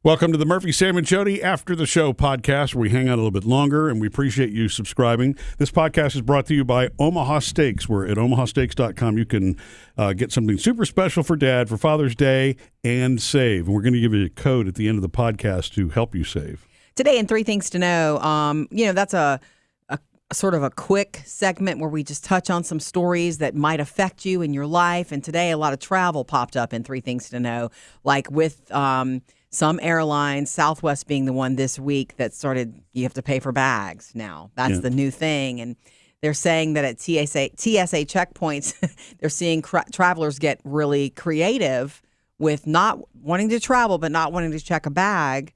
Welcome to the Murphy, Sam, and Jodi After the Show podcast, where we hang out a little bit longer, and we appreciate you subscribing. This podcast is brought to you by Omaha Steaks, where at omahasteaks.com you can get something super special for Dad for Father's Day and save. And we're going to give you a code at the end of the podcast to help you save. Today in Three Things to Know, that's a sort of a quick segment where we just touch on some stories that might affect you in your life. And today a lot of travel popped up in Three Things to Know, like with some airlines, Southwest being the one this week that started, you have to pay for bags now. That's the new thing. And they're saying that at TSA checkpoints, they're seeing travelers get really creative with not wanting to travel, but not wanting to check a bag.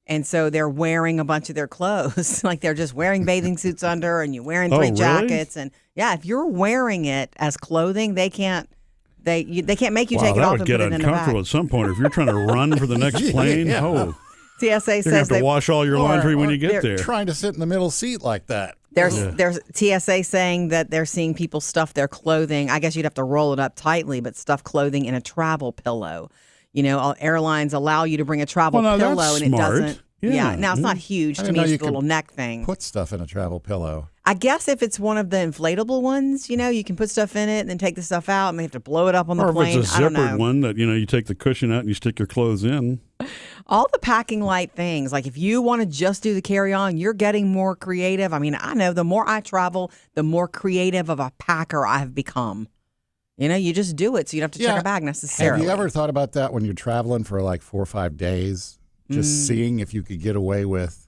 And so they're wearing a bunch of their clothes. Like they're just wearing bathing suits under, and you're wearing three jackets. And yeah, if you're wearing it as clothing, they can't make you take it off and put it in a bag. That would get uncomfortable at some point. If you're trying to run for the next plane, TSA says you have to wash all your laundry when you get there. Trying to sit in the middle seat like that. There's TSA saying that they're seeing people stuff their clothing. I guess you'd have to roll it up tightly, but stuff clothing in a travel pillow. You know, airlines allow you to bring a travel pillow, that's and smart. it doesn't. Yeah, now it's not huge. To me, it's a little neck thing. Put stuff in a travel pillow. I guess if it's one of the inflatable ones, you can put stuff in it and then take the stuff out and they have to blow it up on the plane. Or if it's a zippered one that, you take the cushion out and you stick your clothes in. All the packing light things, like if you want to just do the carry-on, you're getting more creative. I mean, I know the more I travel, the more creative of a packer I've become. You just do it, so you don't have to check a bag necessarily. Have you ever thought about that when you're traveling for like 4 or 5 days? Just seeing if you could get away with.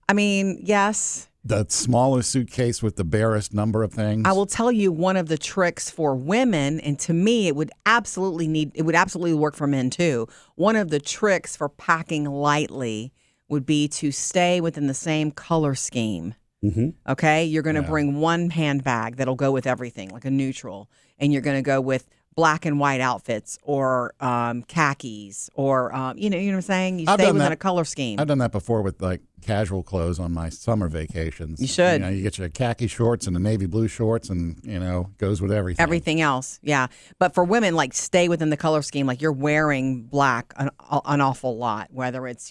I mean, yes. The smallest suitcase with the barest number of things. I will tell you one of the tricks for women, and to me, it would absolutely work for men too. One of the tricks for packing lightly would be to stay within the same color scheme. Mm-hmm. Okay, you're going to bring one handbag that'll go with everything, like a neutral, and you're going to go with black and white outfits or khakis or, you know what I'm saying? You stay within a color scheme. I've done that before with like casual clothes on my summer vacations. You should. You get your khaki shorts and the navy blue shorts and, goes with everything. Everything else, yeah. But for women, like stay within the color scheme. Like you're wearing black an awful lot, whether it's,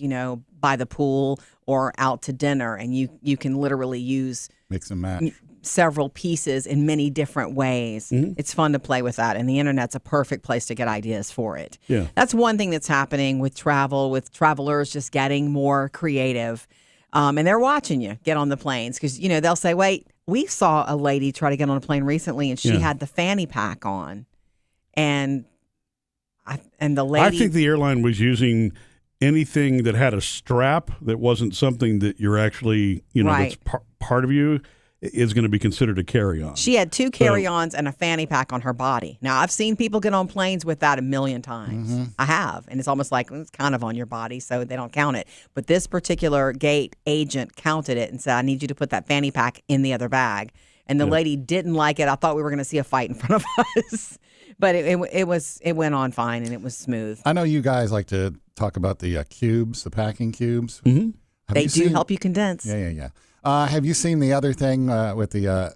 by the pool or out to dinner. And you can literally use mix and match several pieces in many different ways. Mm-hmm. It's fun to play with that, and the internet's a perfect place to get ideas for it. Yeah. That's one thing that's happening with travel, with travelers just getting more creative. And they're watching you get on the planes because, they'll say, wait, we saw a lady try to get on a plane recently, and she had the fanny pack on. And the lady... I think the airline was using anything that had a strap that wasn't something that you're actually, that's part of you, is going to be considered a carry-on. She had 2 carry-ons and a fanny pack on her body. Now, I've seen people get on planes with that 1,000,000 times. Mm-hmm. I have. And it's almost like it's kind of on your body, so they don't count it. But this particular gate agent counted it and said, I need you to put that fanny pack in the other bag. And the lady didn't like it. I thought we were going to see a fight in front of us. But it went on fine, and it was smooth. I know you guys like to talk about the cubes, the packing cubes. Mm-hmm. They do help you condense. Yeah. Have you seen the other thing with the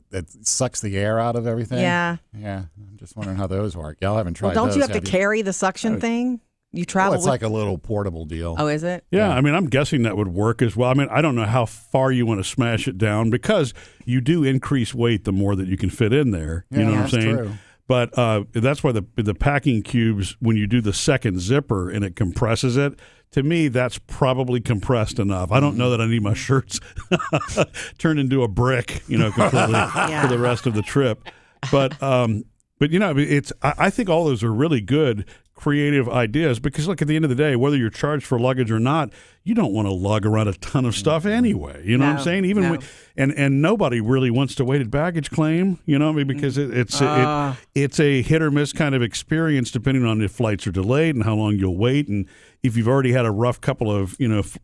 that sucks the air out of everything? Yeah. I'm just wondering how those work. Y'all haven't tried. Well, don't those, you have to carry the suction thing? You travel. It's like a little portable deal. Oh, is it? Yeah, I mean, I'm guessing that would work as well. I mean, I don't know how far you want to smash it down because you do increase weight the more that you can fit in there. You know what I'm saying? True. But that's why the packing cubes, when you do the second zipper and it compresses it, to me, that's probably compressed enough. I don't know that I need my shirts turned into a brick, completely for the rest of the trip. But I think all those are really good creative ideas because, look, at the end of the day, whether you're charged for luggage or not, you don't want to lug around a ton of stuff anyway. You know what I'm saying? Even and nobody really wants to weighted baggage claim, because it's a hit or miss kind of experience depending on if flights are delayed and how long you'll wait. And if you've already had a rough couple of,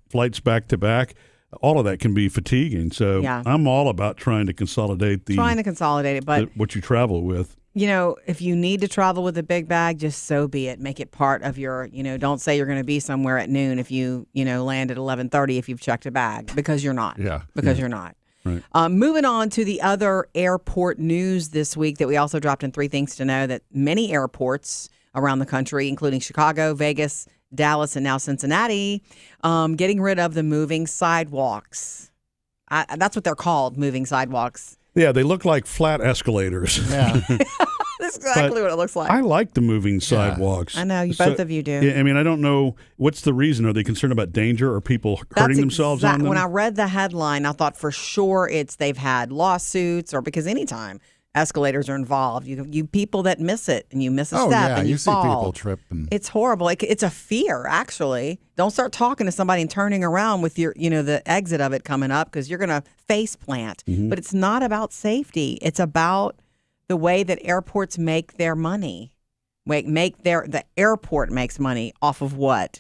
flights back to back, all of that can be fatiguing. So I'm all about trying to consolidate it, but what you travel with. If you need to travel with a big bag, just so be it. Make it part of your, don't say you're going to be somewhere at noon if you, land at 11:30 if you've checked a bag, because you're not. Yeah. Because you're not. Right. Moving on to the other airport news this week that we also dropped in 3 Things to Know, that many airports around the country, including Chicago, Vegas, Dallas and now Cincinnati, getting rid of the moving sidewalks. That's what they're called, moving sidewalks. Yeah, they look like flat escalators. Yeah. That's exactly what it looks like. I like the moving sidewalks. I know, both of you do. I mean, I don't know what's the reason. Are they concerned about danger or people hurting themselves on them? When I read the headline, I thought for sure they've had lawsuits, or because anytime escalators are involved, you people that miss it and you miss a step and you fall. See people trip. It's horrible. It's a fear, actually. Don't start talking to somebody and turning around with your, the exit of it coming up, because you're going to face plant. Mm-hmm. But it's not about safety. It's about the way that airports make their money. The airport makes money off of what?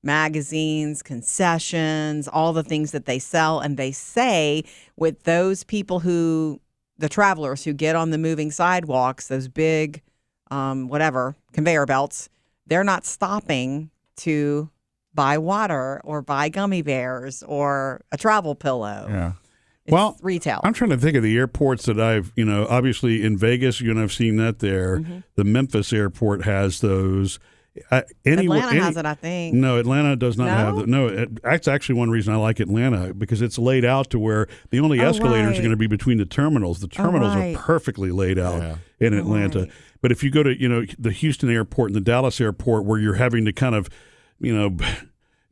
Magazines, concessions, all the things that they sell. And they say with those people the travelers who get on the moving sidewalks, those big, conveyor belts, they're not stopping to buy water or buy gummy bears or a travel pillow. Yeah. It's retail. I'm trying to think of the airports that I've, obviously in Vegas, I've seen that there. Mm-hmm. The Memphis airport has those. Atlanta has it, I think. No, Atlanta does not have No? it. No, that's actually one reason I like Atlanta, because it's laid out to where the only escalators right. are going to be between the terminals. The terminals right. are perfectly laid out in Atlanta. Right. But if you go to, the Houston airport and the Dallas airport, where you're having to kind of,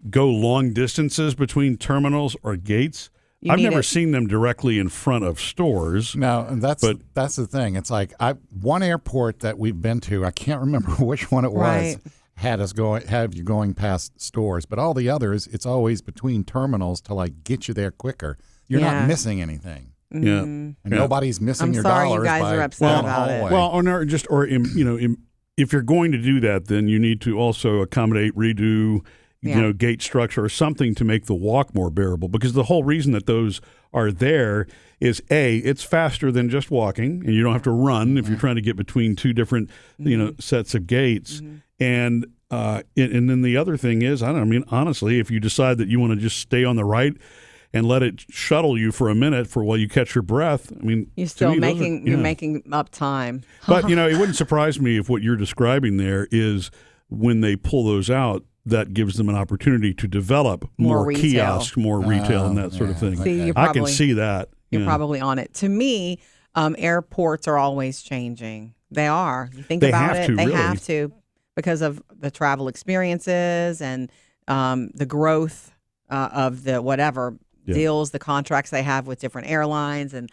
go long distances between terminals or gates, I've never seen them directly in front of stores. No, and that's the thing. It's like one airport that we've been to, I can't remember which one it was, have you going past stores, but all the others, it's always between terminals to get you there quicker. You're not missing anything. Yeah, and nobody's missing your sorry dollars. You guys are upset about it. Well, if you're going to do that, then you need to also accommodate, redo. Gate structure or something to make the walk more bearable, because the whole reason that those are there is it's faster than just walking, and you don't have to run if you're trying to get between two different sets of gates. And then the other thing is, honestly, if you decide that you want to just stay on the right and let it shuttle you for a minute while you catch your breath, you're still making up time. But it wouldn't surprise me if what you're describing there is when they pull those out, that gives them an opportunity to develop more kiosks, more retail, and that sort of thing. See, I can see that. You're probably on it. To me, airports are always changing. They are. You think about it. They have to, because of the travel experiences and the growth of the deals, the contracts they have with different airlines, and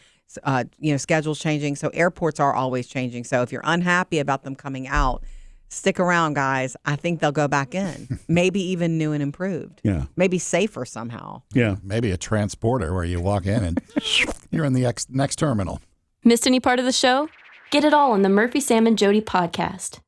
schedules changing. So airports are always changing. So if you're unhappy about them coming out, stick around, guys. I think they'll go back in. Maybe even new and improved. Yeah. Maybe safer somehow. Yeah. Maybe a transporter where you walk in and you're in the next terminal. Missed any part of the show? Get it all on the Murphy, Sam, and Jodi podcast.